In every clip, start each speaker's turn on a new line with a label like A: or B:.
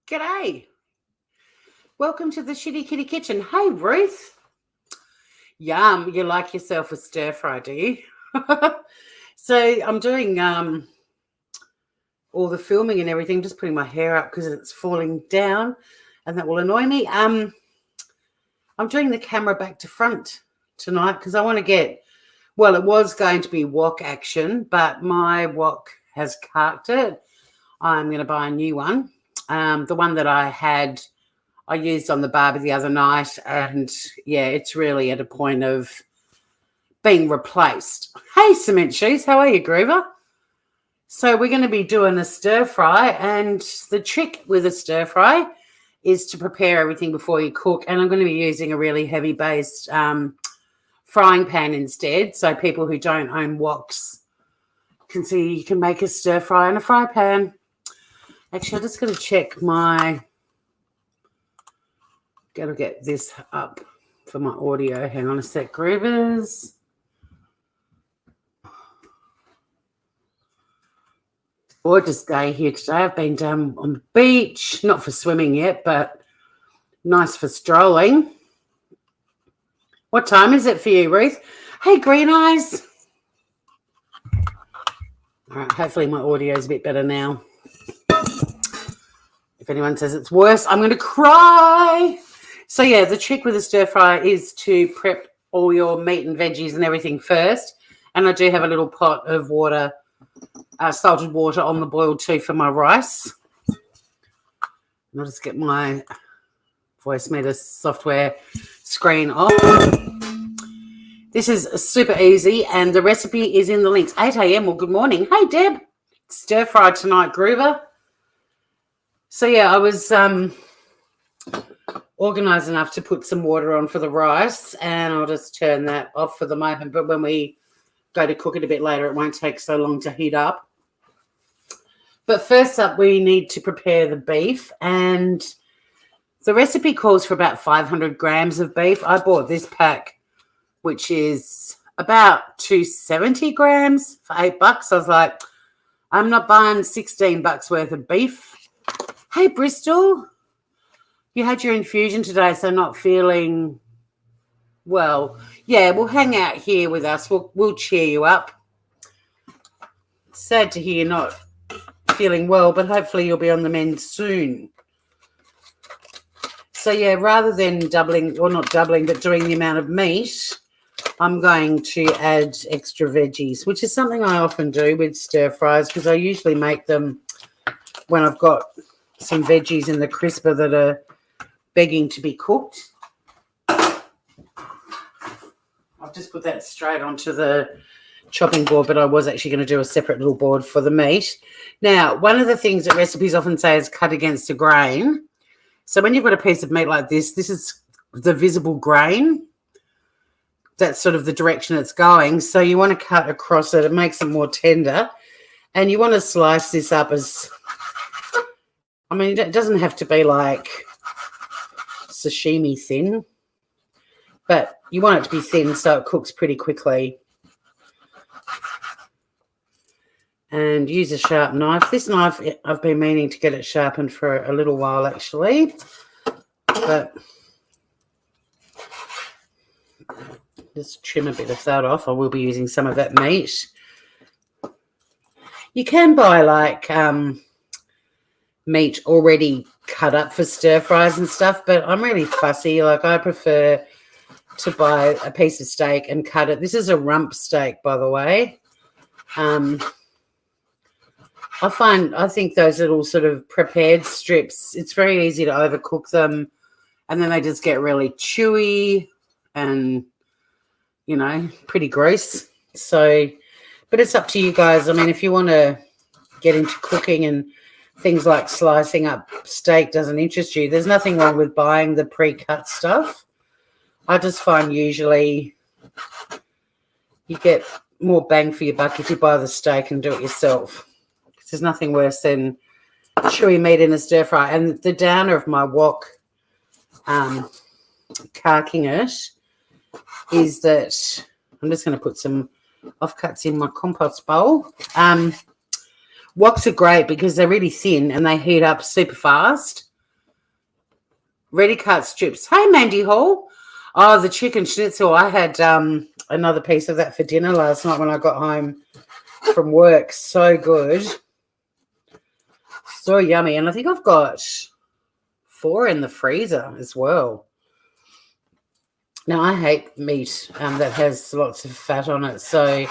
A: G'day. Welcome to the Shitty Kitty Kitchen. Hey, Ruth. Yum. You like yourself a stir fry, do you? So I'm doing all the filming and everything, just putting my hair up because it's falling down and that will annoy me. I'm doing the camera back to front tonight because I want to get, well, it was going to be wok action, but my wok has carked it. I'm going to buy a new one. The one that I used on the barbie the other night, and yeah, it's really at a point of being replaced. Hey, Cement Shoes, how are you, Groover? So we're going to be doing a stir fry, and the trick with a stir fry is to prepare everything before you cook, and I'm going to be using a really heavy-based frying pan instead, so people who don't own woks can see you can make a stir fry in a fry pan. Actually, I'm just going to check my... Got to get this up for my audio. Hang on a sec, Groovers. Gorgeous day here today. I've been down on the beach, not for swimming yet, but nice for strolling. What time is it for you, Ruth? Hey, Green Eyes. All right, hopefully my audio is a bit better now. If anyone says it's worse, I'm going to cry. So, yeah, the trick with a stir fry is to prep all your meat and veggies and everything first. And I do have a little pot of water, salted water on the boil too for my rice. And I'll just get my voice meter software screen off. This is super easy, and the recipe is in the links. 8 a.m. Well, good morning. Hey, Deb. Stir fry tonight, Groover. So, yeah, I was organised enough to put some water on for the rice, and I'll just turn that off for the moment. But when we go to cook it a bit later, it won't take so long to heat up. But first up, we need to prepare the beef, and the recipe calls for about 500 grams of beef. I bought this pack, which is about 270 grams for $8. I was like, I'm not buying $16 worth of beef. Hey, Bristol, you had your infusion today, so not feeling well. Yeah, we'll hang out here with us. We'll cheer you up. Sad to hear you're not feeling well, but hopefully you'll be on the mend soon. So, yeah, rather than doubling, or not doubling, but doing the amount of meat, I'm going to add extra veggies, which is something I often do with stir fries because I usually make them when I've got some veggies in the crisper that are begging to be cooked. I've just put that straight onto the chopping board, but I was actually going to do a separate little board for the meat. Now, one of the things that recipes often say is cut against the grain. So when you've got a piece of meat like this, this is the visible grain. That's sort of the direction it's going. So you want to cut across it. It makes it more tender. And you want to slice this up as... I mean, it doesn't have to be like sashimi thin, but you want it to be thin so it cooks pretty quickly. And use a sharp knife. This knife, I've been meaning to get it sharpened for a little while actually, but just trim a bit of that off. I will be using some of that meat. You can buy like... meat already cut up for stir fries and stuff, but I'm really fussy. Like I prefer to buy a piece of steak and cut it. This is a rump steak, by the way. I think those little sort of prepared strips, it's very easy to overcook them, and then they just get really chewy and, you know, pretty gross. So, but it's up to you guys. I mean, if you want to get into cooking and things like slicing up steak doesn't interest you, there's nothing wrong with buying the pre-cut stuff. I just find usually you get more bang for your buck if you buy the steak and do it yourself. There's nothing worse than chewy meat in a stir fry. And the downer of my wok carking it is that I'm just going to put some offcuts in my compost bowl. Woks are great because they're really thin and they heat up super fast. ready cut strips. Hey, Mandy Hall. Oh, the chicken schnitzel. I had another piece of that for dinner last night when I got home from work. So good. So yummy. And I think I've got 4 in the freezer as well. Now, I hate meat that has lots of fat on it, so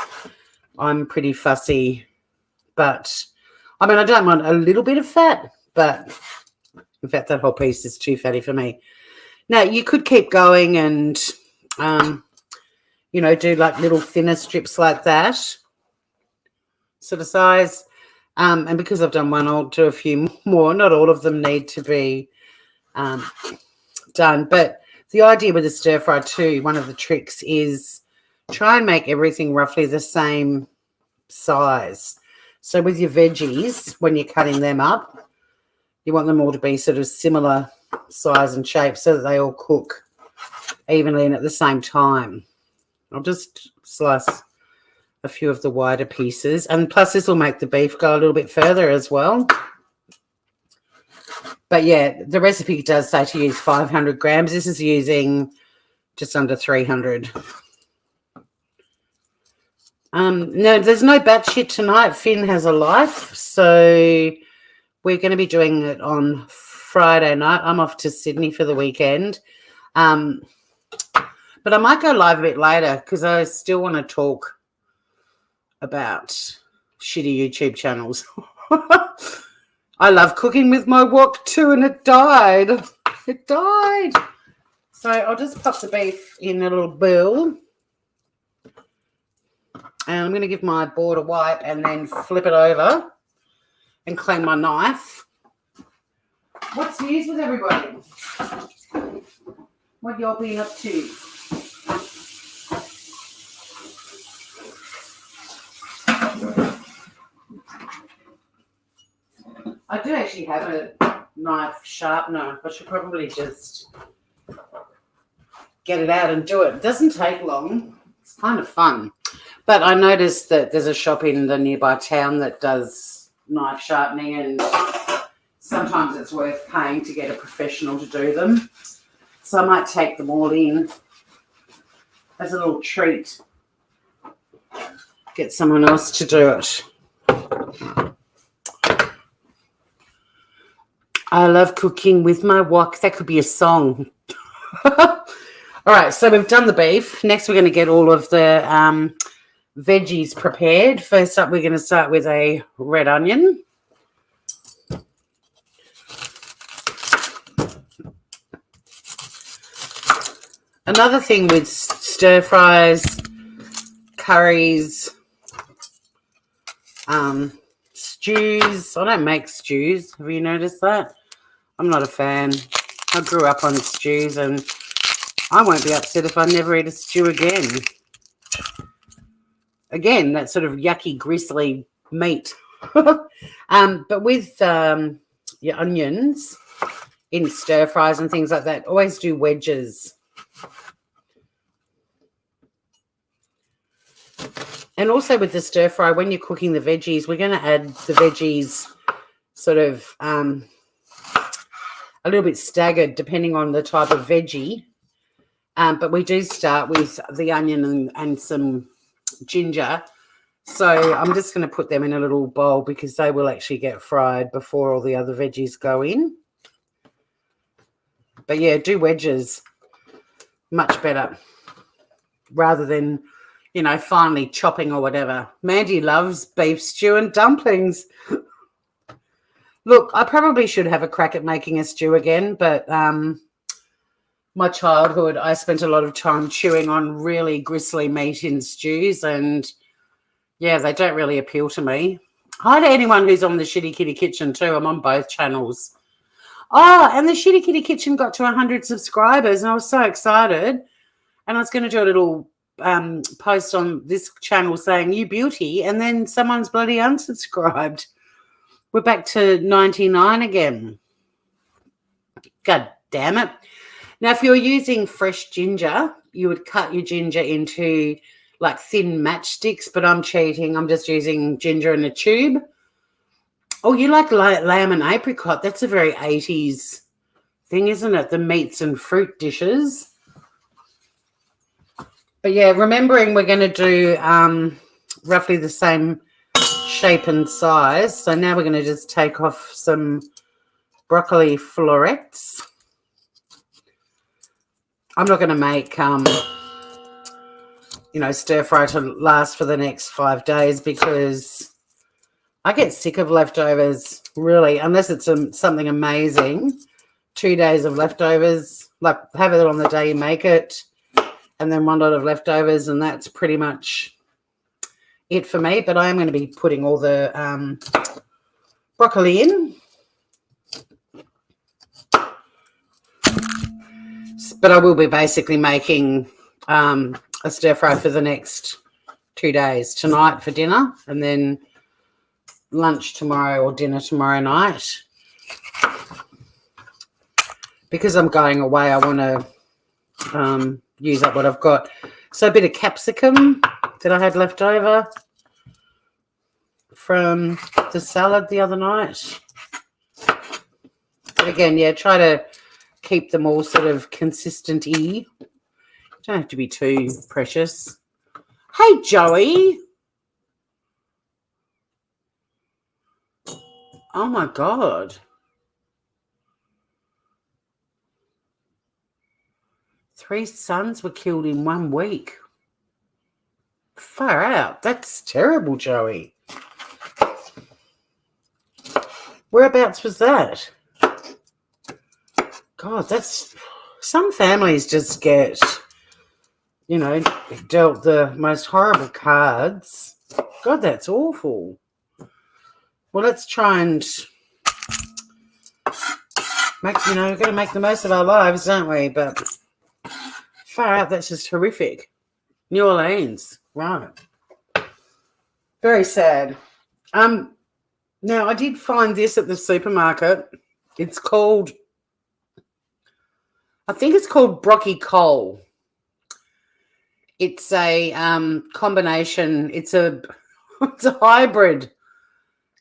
A: I'm pretty fussy. But, I mean, I don't mind a little bit of fat, but in fact, that whole piece is too fatty for me. Now, you could keep going and, you know, do like little thinner strips like that sort of size. And because I've done one, I'll do a few more. Not all of them need to be done, but the idea with the stir fry too, one of the tricks is try and make everything roughly the same size. So with your veggies, when you're cutting them up, you want them all to be sort of similar size and shape so that they all cook evenly and at the same time. I'll just slice a few of the wider pieces, and plus this will make the beef go a little bit further as well. But yeah, the recipe does say to use 500 grams. This is using just under 300. No, there's no batshit tonight. Finn has a life, so we're going to be doing it on Friday night. I'm off to Sydney for the weekend. But I might go live a bit later because I still want to talk about shitty YouTube channels. I love cooking with my wok too, and it died. It died. So I'll just pop the beef in a little bowl. And I'm going to give my board a wipe and then flip it over and clean my knife. What's news with everybody? What y'all been up to? I do actually have a knife sharpener. I should probably just get it out and do it. It doesn't take long. It's kind of fun. But I noticed that there's a shop in the nearby town that does knife sharpening, and sometimes it's worth paying to get a professional to do them. So I might take them all in as a little treat. Get someone else to do it. I love cooking with my wok. That could be a song. All right, so we've done the beef. Next, we're going to get all of the veggies prepared. First up, we're going to start with a red onion. Another thing with stir fries, curries, stews. I don't make stews. Have you noticed that? I'm not a fan. I grew up on stews, and I won't be upset if I never eat a stew again. Again, that sort of yucky, gristly meat. But with your onions in stir fries and things like that, always do wedges. And also with the stir fry, when you're cooking the veggies, we're going to add the veggies sort of a little bit staggered depending on the type of veggie. But we do start with the onion and some ginger. So I'm just going to put them in a little bowl because they will actually get fried before all the other veggies go in. But yeah, do wedges. Much better. Rather than, you know, finely chopping or whatever. Mandy loves beef stew and dumplings. Look, I probably should have a crack at making a stew again, but my childhood, I spent a lot of time chewing on really gristly meat in stews, and yeah, they don't really appeal to me. Hi to anyone who's on the Shitty Kitty Kitchen too. I'm on both channels. Oh, and the Shitty Kitty Kitchen got to 100 subscribers, and I was so excited. And I was going to do a little post on this channel saying, you beauty, and then someone's bloody unsubscribed. We're back to 99 again. God damn it. Now, if you're using fresh ginger, you would cut your ginger into like thin matchsticks, but I'm cheating. I'm just using ginger in a tube. Oh, you like lamb and apricot. That's a very 80s thing, isn't it? The meats and fruit dishes. But yeah, remembering we're going to do roughly the same shape and size. So now we're going to just take off some broccoli florets. I'm not going to make, stir fry to last for the next 5 days because I get sick of leftovers, really, unless it's something amazing. 2 days of leftovers, like have it on the day you make it, and then 1 lot of leftovers, and that's pretty much it for me. But I am going to be putting all the broccoli in. But I will be basically making a stir fry for the next 2 days. Tonight for dinner, and then lunch tomorrow or dinner tomorrow night. Because I'm going away, I want to use up what I've got. So a bit of capsicum that I had left over from the salad the other night. But again, yeah, try to keep them all sort of consistent-y. Don't have to be too precious. Hey, Joey. Oh, my God. 3 sons were killed in 1 week. Far out. That's terrible, Joey. Whereabouts was that? God, that's... Some families just get, dealt the most horrible cards. God, that's awful. Well, let's try and we've got to make the most of our lives, don't we? But far out, that's just horrific. New Orleans, right. Very sad. Now, I did find this at the supermarket. It's called, I think it's called broccoli cole. It's a combination. It's a hybrid.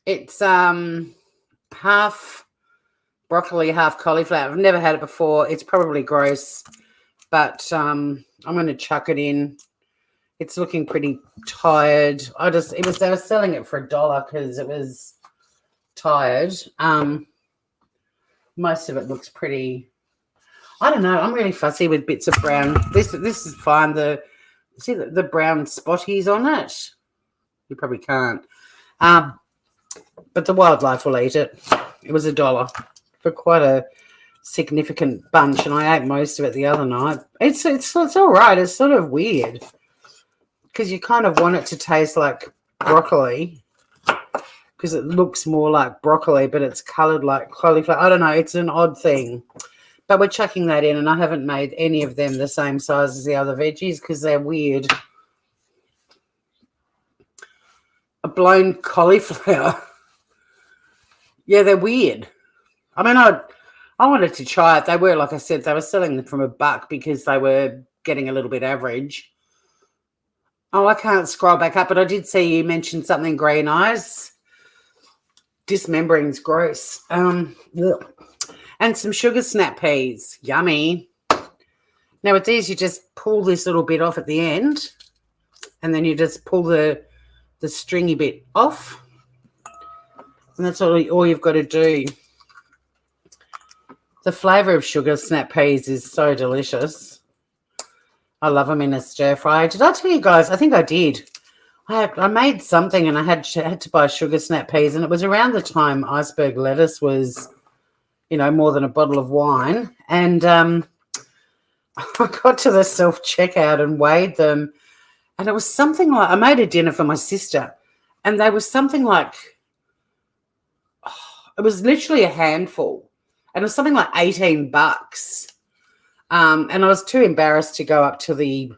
A: It's half broccoli, half cauliflower. I've never had it before. It's probably gross, but I'm going to chuck it in. It's looking pretty tired. They were selling it for $1 because it was tired. Most of it looks pretty, I don't know. I'm really fussy with bits of brown. This is fine. See the brown spotties on it? You probably can't. But the wildlife will eat it. It was $1 for quite a significant bunch, and I ate most of it the other night. It's all right. It's sort of weird because you kind of want it to taste like broccoli because it looks more like broccoli, but it's coloured like cauliflower. I don't know. It's an odd thing. But we're chucking that in, and I haven't made any of them the same size as the other veggies because they're weird. A blown cauliflower. Yeah, they're weird. I mean, I wanted to try it. They were, like I said, they were selling them from $1 because they were getting a little bit average. Oh, I can't scroll back up, but I did see you mentioned something green eyes. Dismembering's gross. And some sugar snap peas. Yummy. Now with these, you just pull this little bit off at the end, and then you just pull the stringy bit off, and that's all you've got to do. The flavour of sugar snap peas is so delicious. I love them in a stir fry. Did I tell you guys? I think I did. I made something and I had to buy sugar snap peas, and it was around the time iceberg lettuce was, more than a bottle of wine. And I got to the self-checkout and weighed them, and it was something like, I made a dinner for my sister, and they were something like, it was literally a handful, and it was something like $18. And I was too embarrassed to go up to the,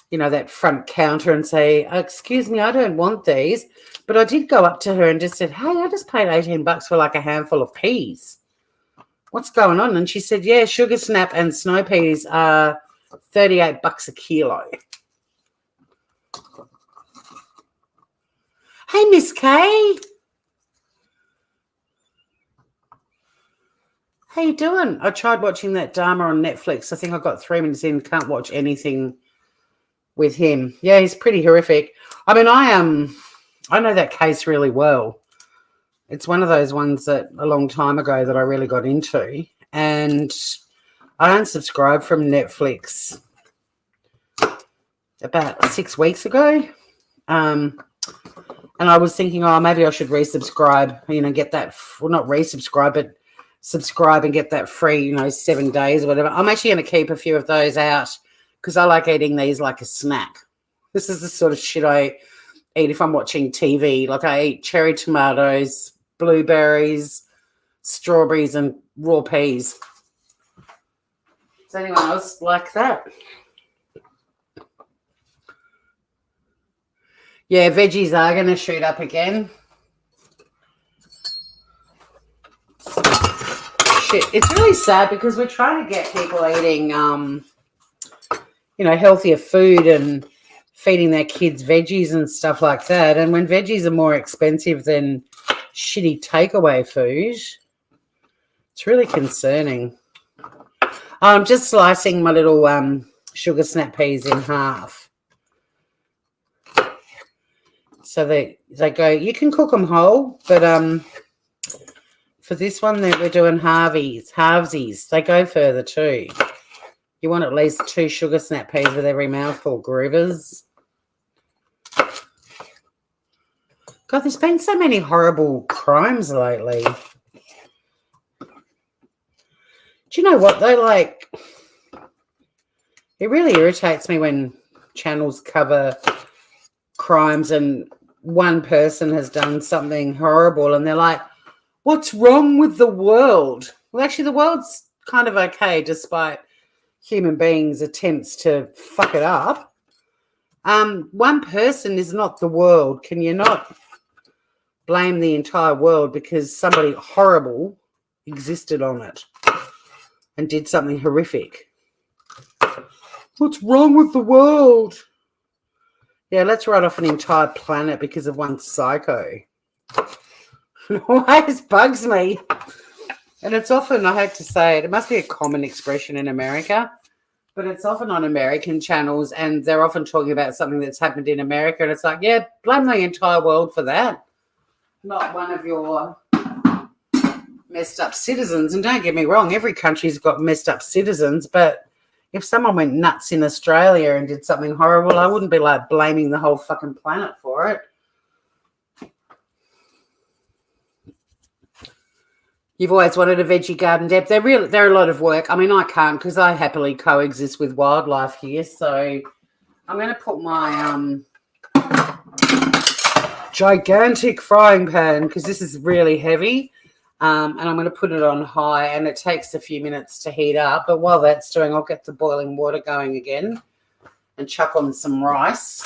A: that front counter and say, excuse me, I don't want these. But I did go up to her and just said, hey, I just paid $18 for like a handful of peas. What's going on? And she said, yeah, sugar snap and snow peas are $38 a kilo. Hey, Miss Kay. How you doing? I tried watching that Dharma on Netflix. I think I got 3 minutes in. Can't watch anything with him. Yeah, he's pretty horrific. I mean, I know that case really well. It's one of those ones that a long time ago that I really got into, and I unsubscribed from Netflix about 6 weeks ago. And I was thinking, oh, maybe I should resubscribe, get that, well, not resubscribe, but subscribe and get that free, 7 days or whatever. I'm actually going to keep a few of those out because I like eating these like a snack. This is the sort of shit I eat if I'm watching TV. Like I eat cherry tomatoes, blueberries, strawberries, and raw peas. Does anyone else like that? Yeah, veggies are going to shoot up again. Shit, it's really sad because we're trying to get people eating, healthier food and feeding their kids veggies and stuff like that. And when veggies are more expensive than shitty takeaway food, it's really concerning. I'm just slicing my little sugar snap peas in half. So they go, you can cook them whole, but for this one that we're doing halvesies, they go further too. You want at least 2 sugar snap peas with every mouthful, groovers. God, there's been so many horrible crimes lately. Do you know what though? Like, it really irritates me when channels cover crimes and one person has done something horrible and they're like, what's wrong with the world? Well, actually, the world's kind of okay despite human beings' attempts to fuck it up. One person is not the world. Can you not blame the entire world because somebody horrible existed on it and did something horrific? What's wrong with the world? Yeah, let's write off an entire planet because of one psycho. It always bugs me. And it's often, I hate to say it must be a common expression in America, but it's often on American channels and they're often talking about something that's happened in America and it's like, yeah, blame the entire world for that. Not one of your messed up citizens. And don't get me wrong, every country's got messed up citizens, but if someone went nuts in Australia and did something horrible, I wouldn't be like blaming the whole fucking planet for it. You've always wanted a veggie garden, Deb. They're a lot of work. I mean, I can't because I happily coexist with wildlife here. So I'm going to put my gigantic frying pan because this is really heavy. And I'm going to put it on high and it takes a few minutes to heat up. But while that's doing, I'll get the boiling water going again and chuck on some rice.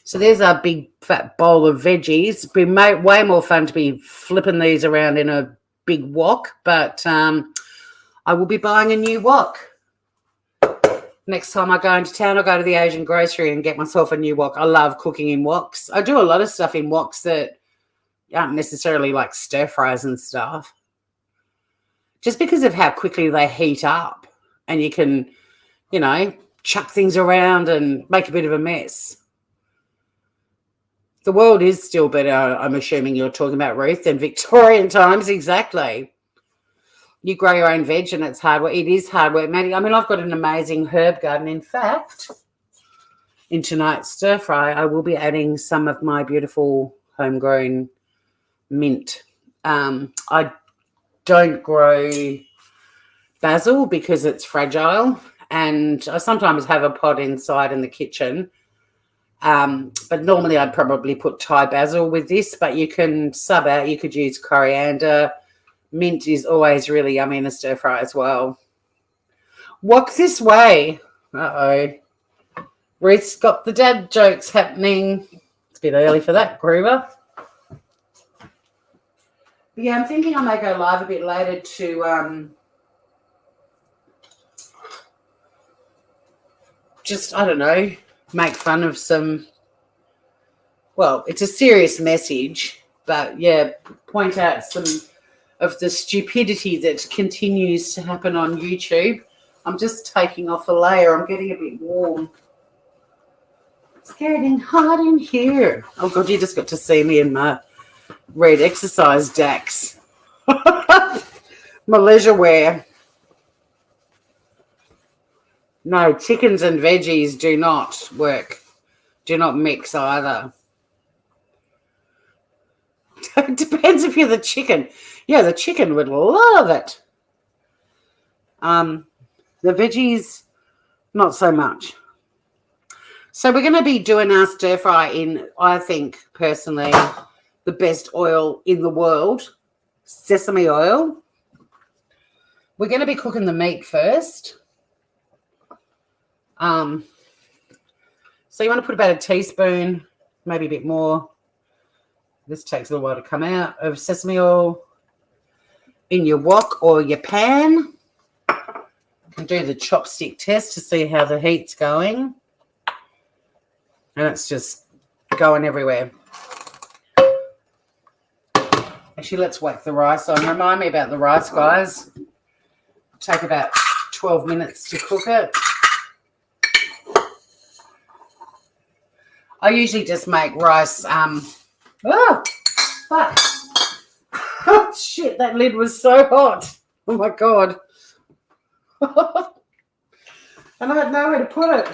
A: So there's our big fat bowl of veggies. It's been way more fun to be flipping these around in a big wok, but I will be buying a new wok. Next time I go into town, I'll go to the Asian grocery and get myself a new wok. I love cooking in woks. I do a lot of stuff in woks that aren't necessarily like stir fries and stuff. Just because of how quickly they heat up and you can, chuck things around and make a bit of a mess. The world is still better, I'm assuming you're talking about, Ruth, than Victorian times. Exactly. You grow your own veg and it's hard work. It is hard work, Maddie. I mean, I've got an amazing herb garden. In fact, in tonight's stir fry, I will be adding some of my beautiful homegrown mint. I don't grow basil because it's fragile, and I sometimes have a pot inside in the kitchen. But normally I'd probably put Thai basil with this, but you can sub out. You could use coriander. Mint is always really yummy in a stir fry as well. Walk this way. Uh-oh. Ruth's got the dad jokes happening. It's a bit early for that, Groover. Yeah, I'm thinking I may go live a bit later to just, I don't know, make fun of some, well, it's a serious message, But yeah, point out some of the stupidity that continues to happen on YouTube. I'm just taking off a layer. I'm getting a bit warm. It's getting hot in here. Oh God, you just got to see me in my red exercise Dax. My leisure wear. No, chickens and veggies do not work. Do not mix either. It depends if you're the chicken. Yeah, the chicken would love it. The veggies, not so much. So we're going to be doing our stir fry in, I think, personally, the best oil in the world, sesame oil. We're going to be cooking the meat first. So you want to put about a teaspoon, maybe a bit more. This takes a little while to come out, of sesame oil in your wok or your pan. You can do the chopstick test to see how the heat's going. And it's just going everywhere. Actually, let's whack the rice on. Remind me about the rice, guys. Take about 12 minutes to cook it. I usually just make rice. Oh, fuck. Oh, shit, that lid was so hot. Oh, my God. And I had nowhere to put it.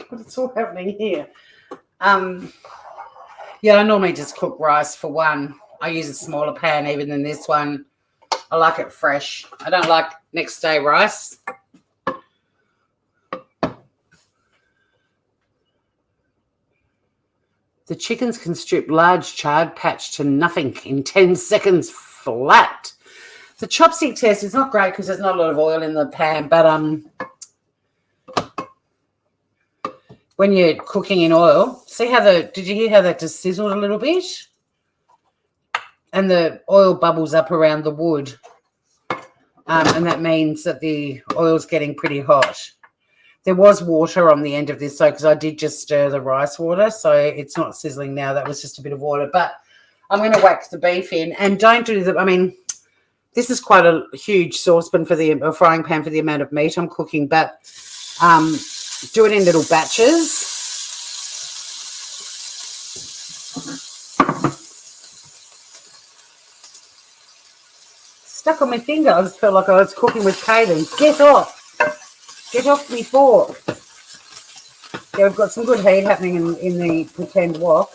A: What's all happening here? Yeah, I normally just cook rice for one. I use a smaller pan even than this one. I like it fresh. I don't like next day rice. The chickens can strip large charred patch to nothing in 10 seconds flat. The chopstick test is not great because there's not a lot of oil in the pan, but when you're cooking in oil, see how did you hear how that just sizzled a little bit? And the oil bubbles up around the wood. And that means that the oil's getting pretty hot. There was water on the end of this, though, because I did just stir the rice water, so it's not sizzling now. That was just a bit of water. But I'm going to whack the beef in, and don't do the, I mean, this is quite a huge saucepan for a frying pan for the amount of meat I'm cooking, but do it in little batches. Stuck on my finger. I just felt like I was cooking with cadence. Get off. Get off me fork. Yeah, we've got some good heat happening in the pretend wok.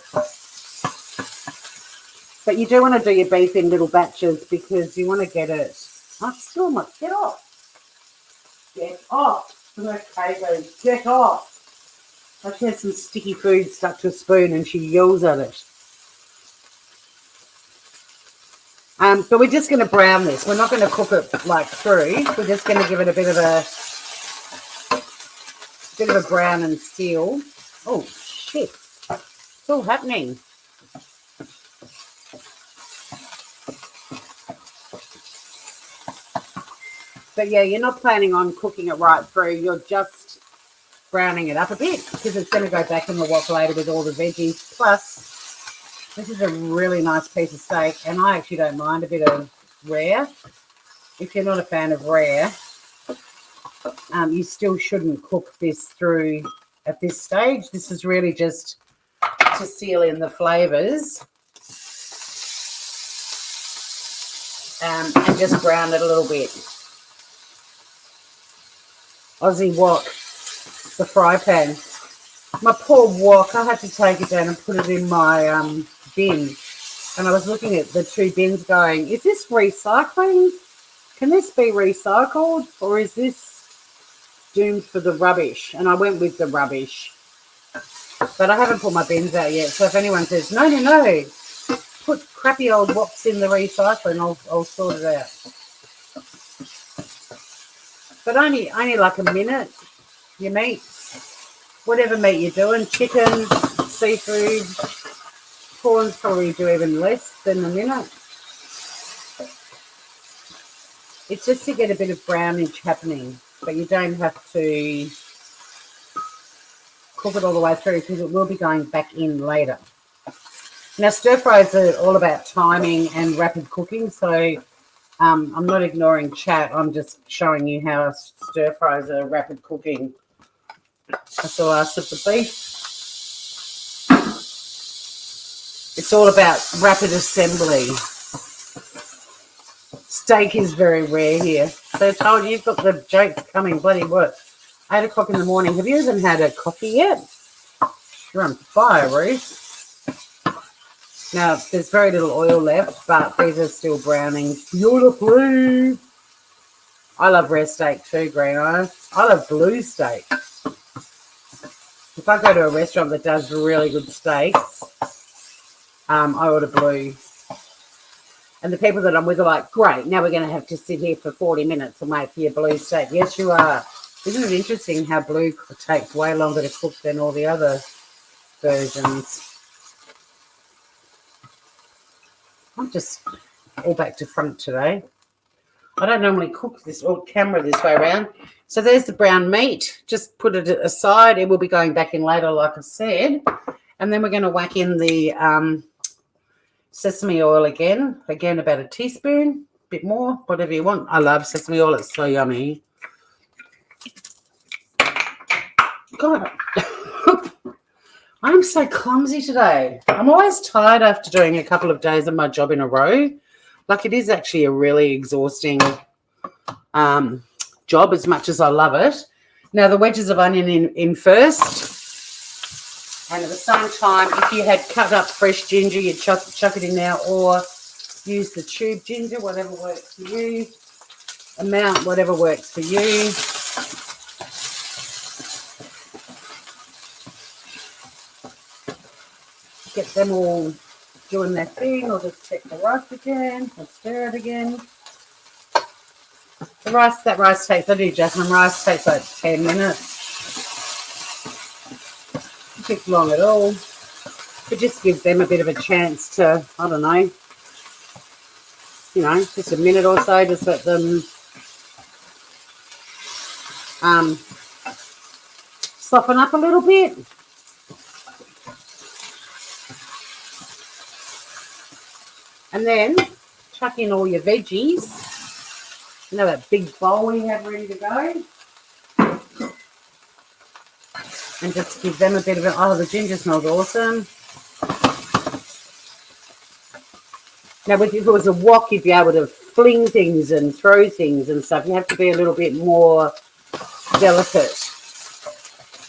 A: But you do want to do your beef in little batches because you want to get it. Oh, still not. Get off. Get off. Okay, get off. She had some sticky food stuck to a spoon and she yells at it. But we're just going to brown this. We're not going to cook it like through. We're just going to give it a bit of a brown and steel. Oh, shit. It's all happening. But, yeah, you're not planning on cooking it right through. You're just browning it up a bit because it's going to go back in the wok later with all the veggies. Plus, this is a really nice piece of steak, and I actually don't mind a bit of rare. If you're not a fan of rare, you still shouldn't cook this through at this stage. This is really just to seal in the flavours and just brown it a little bit. Aussie wok, the fry pan. My poor wok, I had to take it down and put it in my bin. And I was looking at the two bins going, is this recycling? Can this be recycled? Or is this doomed for the rubbish? And I went with the rubbish. But I haven't put my bins out yet. So if anyone says, no, put crappy old woks in the recycling, I'll sort it out. But only like a minute, your meat. Whatever meat you're doing, chicken, seafood, prawns probably do even less than a minute. It's just to get a bit of brownage happening, but you don't have to cook it all the way through because it will be going back in later. Now, stir fries are all about timing and rapid cooking, so I'm not ignoring chat. I'm just showing you how stir fries are rapid cooking. That's the last of the beef. It's all about rapid assembly. Steak is very rare here. So I told you, you've got the jokes coming, bloody what? 8 o'clock in the morning. Have you even had a coffee yet? You're on fire, Ruth. Now, there's very little oil left, but these are still browning beautifully. I love rare steak too, green eyes. I love blue steak. If I go to a restaurant that does really good steaks, I order blue. And the people that I'm with are like, great, now we're going to have to sit here for 40 minutes and wait for your blue steak. Yes, you are. Isn't it interesting how blue takes way longer to cook than all the other versions? I'm just all back to front today. I don't normally cook this or camera this way around. So there's the brown meat. Just put it aside. It will be going back in later, like I said. And then we're going to whack in the sesame oil again. Again, about a teaspoon, a bit more, whatever you want. I love sesame oil. It's so yummy. God, I'm so clumsy today. I'm always tired after doing a couple of days of my job in a row. Like, it is actually a really exhausting job, as much as I love it. Now, the wedges of onion in first. And at the same time, if you had cut up fresh ginger, you'd chuck it in now, or use the tube ginger, whatever works for you. Amount, whatever works for you. Get them all doing their thing. I'll just check the rice again. I'll stir it again. That rice takes, I do jasmine rice, takes like 10 minutes. It takes long at all. It just gives them a bit of a chance to, I don't know, just a minute or so, just let them soften up a little bit. And then chuck in all your veggies. That big bowl we have ready to go. And just give them a bit of the ginger smells awesome. Now, if it was a wok, you'd be able to fling things and throw things and stuff. You have to be a little bit more delicate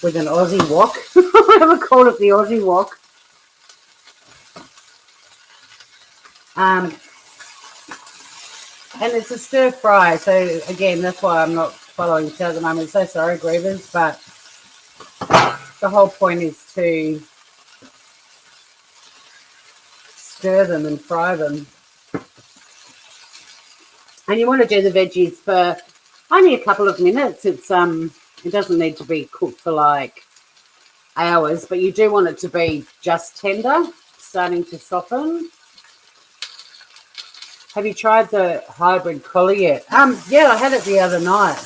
A: with an Aussie wok. I never called it the Aussie wok. And it's a stir fry, so again, that's why I'm not following chat at the moment. So sorry, Grievers, but the whole point is to stir them and fry them. And you want to do the veggies for only a couple of minutes. It doesn't need to be cooked for like hours, but you do want it to be just tender, starting to soften. Have you tried the hybrid collie yet? Yeah, I had it the other night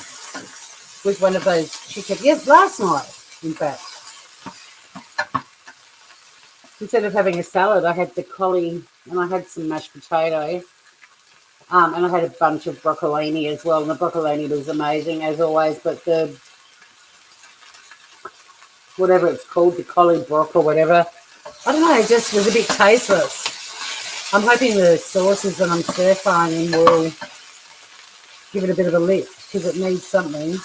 A: with one of those chicken. Yes, last night, in fact. Instead of having a salad, I had the collie and I had some mashed potato. And I had a bunch of broccolini as well. And the broccolini was amazing, as always. But the, whatever it's called, the collie brock or whatever, I don't know, it just was a bit tasteless. I'm hoping the sauces that I'm stir-frying in will give it a bit of a lift because it needs something.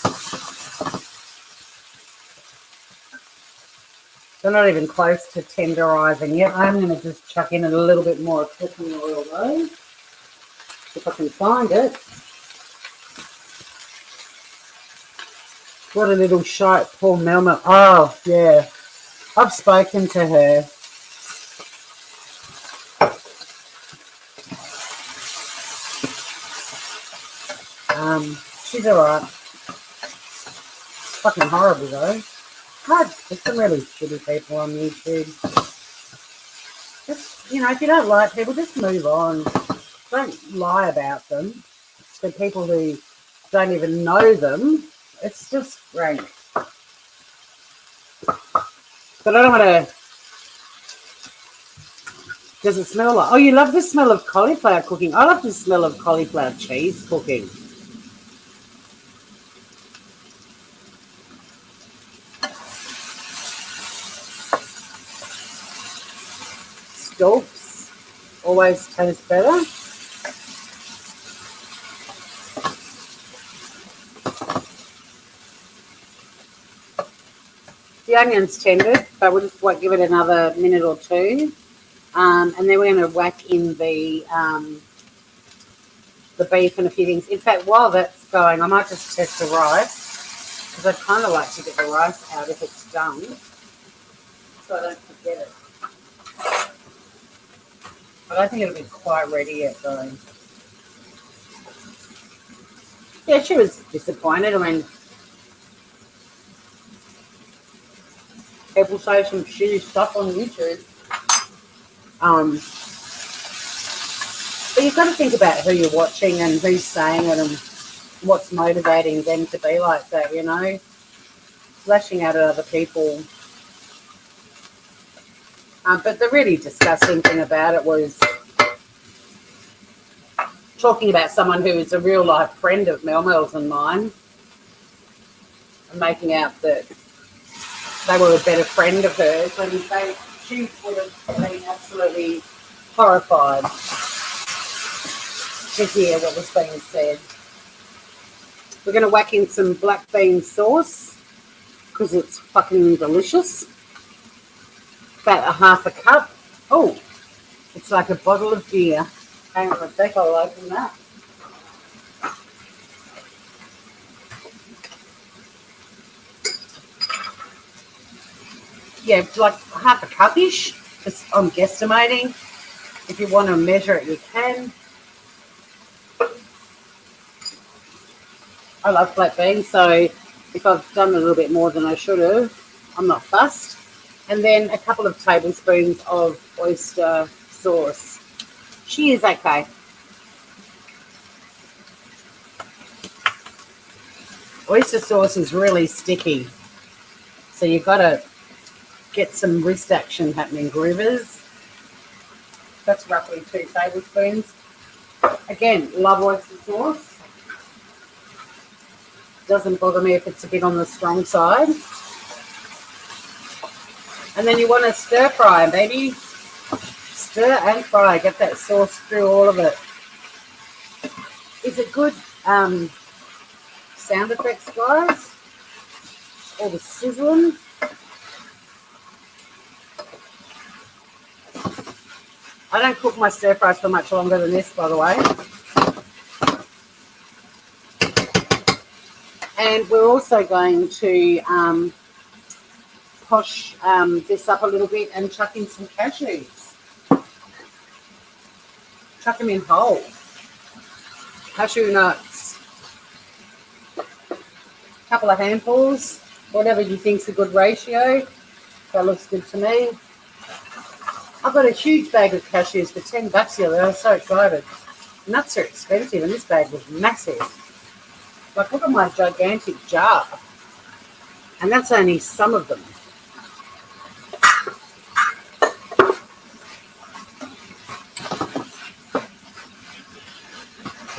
A: They're not even close to tenderising yet. I'm going to just chuck in a little bit more cooking oil though, if I can find it. What a little shite, poor Melma. Oh, yeah. I've spoken to her. She's alright. Fucking horrible though. God, there's some really shitty people on YouTube. Just, if you don't like people, just move on. Don't lie about them. To people who don't even know them. It's just rank. But I don't want to Does it smell like? Oh, you love the smell of cauliflower cooking. I love the smell of cauliflower cheese cooking. Stalks always taste better. The onion's tender, but we'll just give it another minute or two. And then we're going to whack in the beef and a few things. In fact, while that's going, I might just test the rice, because I'd kind of like to get the rice out if it's done, so I don't forget it. I don't think it'll be quite ready yet, though. Yeah, she was disappointed. I mean, people say some shitty stuff on YouTube. But you've got to think about who you're watching and who's saying it and what's motivating them to be like that, you know? Lashing out at other people. But the really disgusting thing about it was talking about someone who is a real life friend of Mel's and mine, and making out that they were a better friend of hers when she would have been absolutely horrified to hear what was being said. We're going to whack in some black bean sauce because it's fucking delicious. About a half a cup. Oh, it's like a bottle of beer. Hang on a sec, I'll open that. Yeah, like half a cup-ish. I'm guesstimating. If you want to measure it, you can. I love black beans, so if I've done a little bit more than I should have, I'm not fussed. And then a couple of tablespoons of oyster sauce. She is okay. Oyster sauce is really sticky, so you've got to get some wrist action happening, groovers. That's roughly 2 tablespoons. Again, love oyster sauce. Doesn't bother me if it's a bit on the strong side. And then you want to stir fry, baby. Stir and fry. Get that sauce through all of it. Is it good sound effects, guys? All the sizzling. I don't cook my stir fries for much longer than this, by the way. And we're also going to posh this up a little bit and chuck in some cashews. Chuck them in whole. Cashew nuts. A couple of handfuls, whatever you think's a good ratio. That looks good to me. I've got a huge bag of cashews for $10 the other day. I was so excited. Nuts are expensive, and this bag was massive. Like, look at my gigantic jar. And that's only some of them.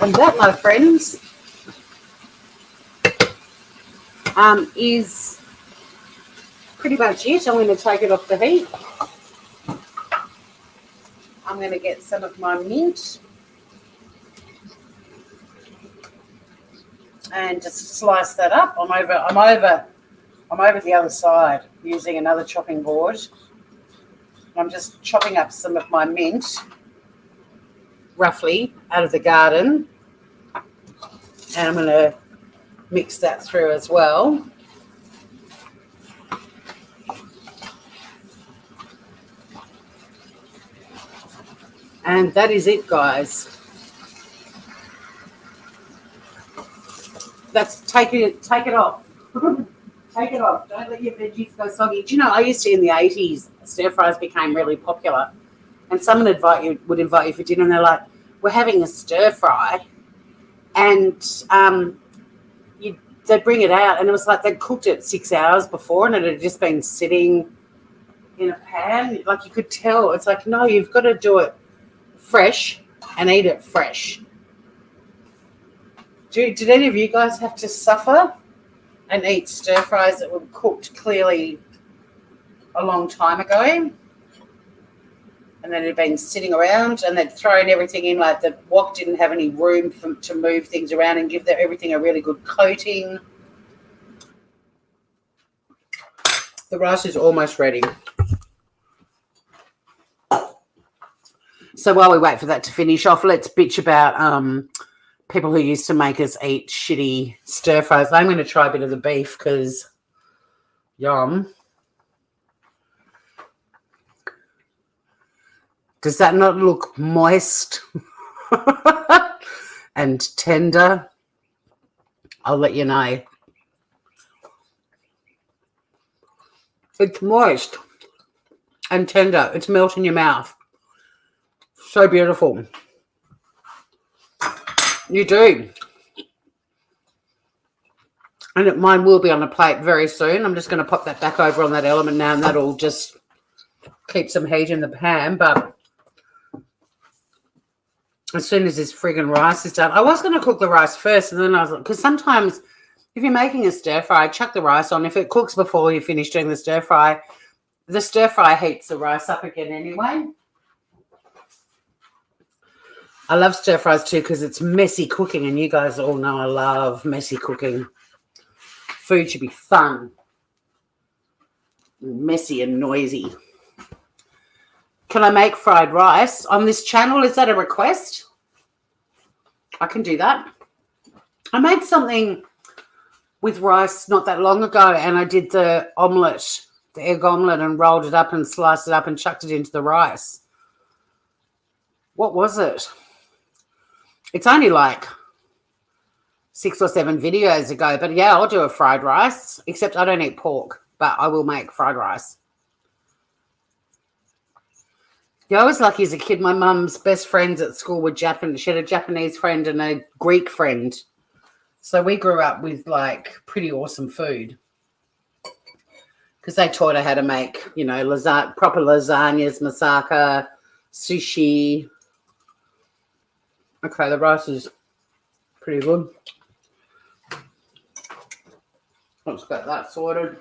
A: And that, my friends, is pretty much it. I'm going to take it off the heat. I'm going to get some of my mint and just slice that up. I'm over the other side using another chopping board. I'm just chopping up some of my mint, roughly, out of the garden. And I'm going to mix that through as well. And that is it, guys. That's take it off. Take it off. Don't let your veggies go soggy. Do you know, I used to, in the 80s, stir fries became really popular. And someone would invite you for dinner, and they're like, we're having a stir fry. And they'd bring it out, and it was like they'd cooked it 6 hours before, and it had just been sitting in a pan. Like you could tell. It's like, no, you've got to do it fresh and eat it fresh. Did any of you guys have to suffer and eat stir fries that were cooked clearly a long time ago? And then it had been sitting around and they'd thrown everything in, like the wok didn't have any room to move things around and give everything a really good coating. The rice is almost ready. So while we wait for that to finish off, let's bitch about people who used to make us eat shitty stir fries. I'm going to try a bit of the beef because yum. Does that not look moist and tender? I'll let you know. It's moist and tender. It's melt in your mouth. So beautiful. You do. And mine will be on a plate very soon. I'm just going to pop that back over on that element now, and that'll just keep some heat in the pan. But as soon as this friggin' rice is done, I was going to cook the rice first, and then I was like, because sometimes if you're making a stir fry, chuck the rice on. If it cooks before you finish doing the stir fry heats the rice up again anyway. I love stir fries too because it's messy cooking, and you guys all know I love messy cooking. Food should be fun, messy and noisy. Can I make fried rice on this channel? Is that a request? I can do that. I made something with rice not that long ago, and I did the omelette, the egg omelette, and rolled it up and sliced it up and chucked it into the rice. What was it? It's only like 6 or 7 videos ago, but yeah, I'll do a fried rice, except I don't eat pork, but I will make fried rice. Yeah, I was lucky as a kid. My mum's best friends at school were Japanese. She had a Japanese friend and a Greek friend. So we grew up with like pretty awesome food because they taught her how to make, you know, proper lasagnas, moussaka, sushi. Okay, the rice is pretty good. Let's get that sorted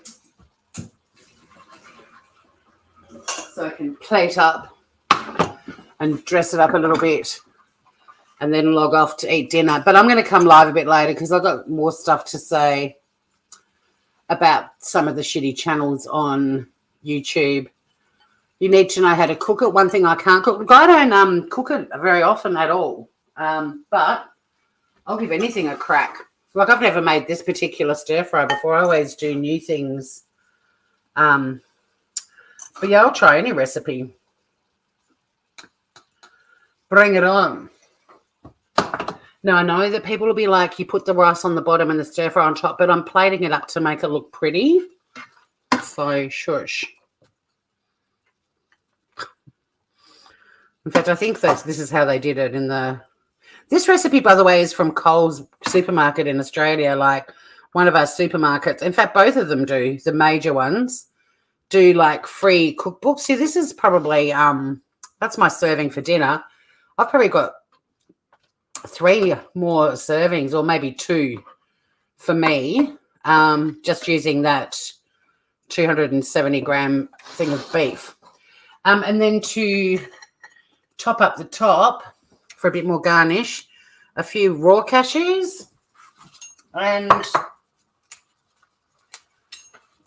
A: so I can plate up and dress it up a little bit and then log off to eat dinner. But I'm going to come live a bit later because I've got more stuff to say about some of the shitty channels on YouTube. You need to know how to cook it. One thing I can't cook. I don't cook it very often at all. But I'll give anything a crack. Like I've never made this particular stir fry before. I always do new things. But yeah, I'll try any recipe. Bring it on. Now, I know that people will be like, you put the rice on the bottom and the stir fry on top, but I'm plating it up to make it look pretty. So, shush. In fact, I think this is how they did it in the... This recipe, by the way, is from Coles supermarket in Australia, like one of our supermarkets. In fact, both of them do, the major ones, do like free cookbooks. See, this is probably, that's my serving for dinner. I've probably got 3 more servings or maybe 2 for me, just using that 270-gram thing of beef. And then to top up the top for a bit more garnish, a few raw cashews. And,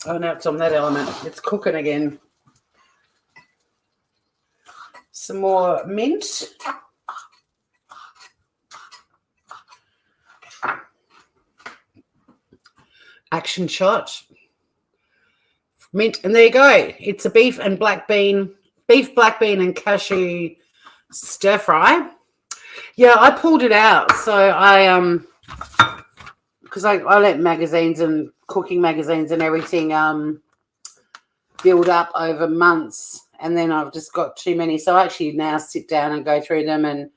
A: oh, now it's on that element. It's cooking again. Some more mint. Action shot. Mint. And there you go. It's a beef, black bean and cashew stir fry. Yeah, I pulled it out. So I because I let magazines and cooking magazines and everything build up over months, and then I've just got too many. So I actually now sit down and go through them and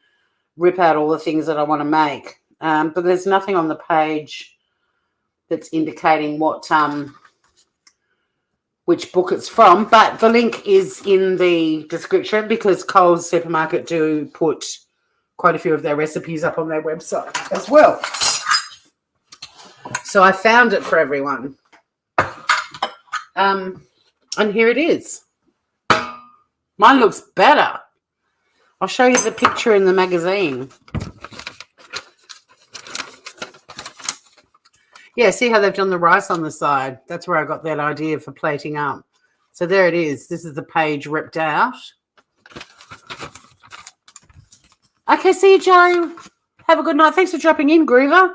A: rip out all the things that I want to make. But there's nothing on the page that's indicating what which book it's from, but the link is in the description because Coles Supermarket do put quite a few of their recipes up on their website as well. So I found it for everyone. And here it is. Mine looks better. I'll show you the picture in the magazine. Yeah, see how they've done the rice on the side? That's where I got that idea for plating up. So there it is. This is the page ripped out. Okay, see you, Joe. Have a good night. Thanks for dropping in, Groover.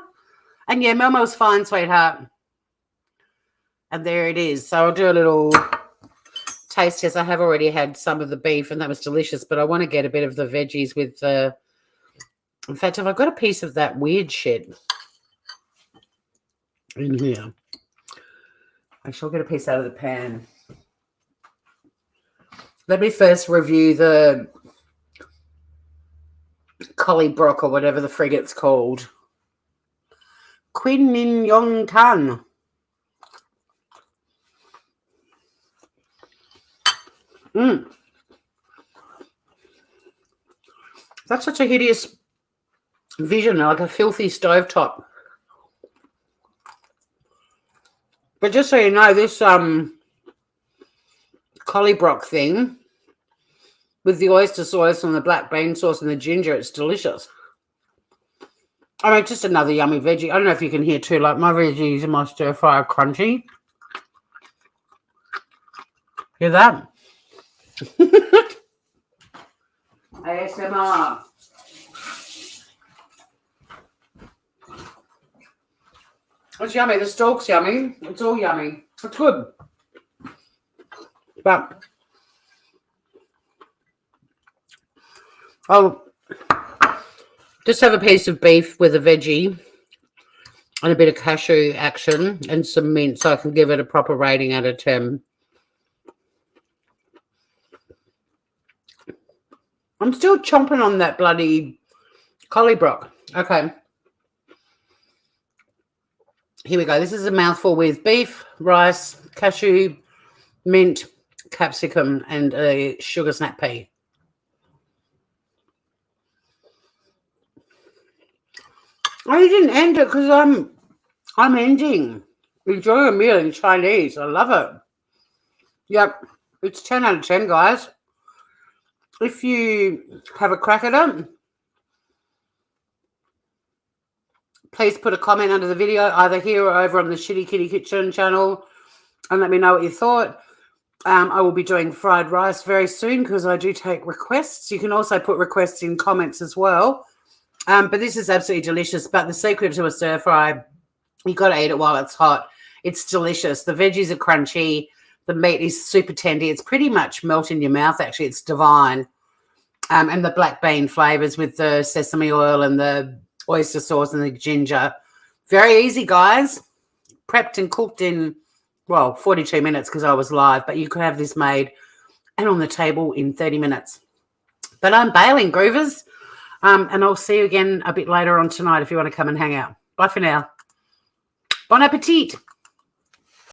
A: And yeah, Melmo's fine, sweetheart. And there it is. So I'll do a little taste test. I have already had some of the beef, and that was delicious, but I want to get a bit of the veggies with the... In fact, if I've got a piece of that weird shit in here, I shall get a piece out of the pan. Let me first review the Collybrook or whatever the frigate's called. Queen Min Yong Tan. That's such a hideous vision, like a filthy stovetop. But just so you know, this Collybrook thing with the oyster sauce and the black bean sauce and the ginger, it's delicious. I mean, just another yummy veggie. I don't know if you can hear too, like my veggies and my stir fry are crunchy. Hear that? ASMR. It's yummy. The stalk's yummy. It's all yummy. It's good. But I'll just have a piece of beef with a veggie and a bit of cashew action and some mint so I can give it a proper rating out of 10. I'm still chomping on that bloody Collybrook. Okay. Here we go. This is a mouthful with beef, rice, cashew, mint, capsicum, and a sugar snap pea. I didn't end it because I'm ending. Enjoy a meal in Chinese. I love it. Yep. It's 10 out of 10, guys. If you have a crack at it, please put a comment under the video, either here or over on the Shitty Kitty Kitchen channel, and let me know what you thought. I will be doing fried rice very soon because I do take requests. You can also put requests in comments as well. But this is absolutely delicious. But the secret to a stir fry, you got to eat it while it's hot. It's delicious. The veggies are crunchy. The meat is super tender. It's pretty much melt in your mouth, actually. It's divine. And the black bean flavors with the sesame oil and the oyster sauce and the ginger. Very easy, guys. Prepped and cooked in, well, 42 minutes because I was live. But you could have this made and on the table in 30 minutes. But I'm bailing, Groovers. And I'll see you again a bit later on tonight if you want to come and hang out. Bye for now. Bon appetit.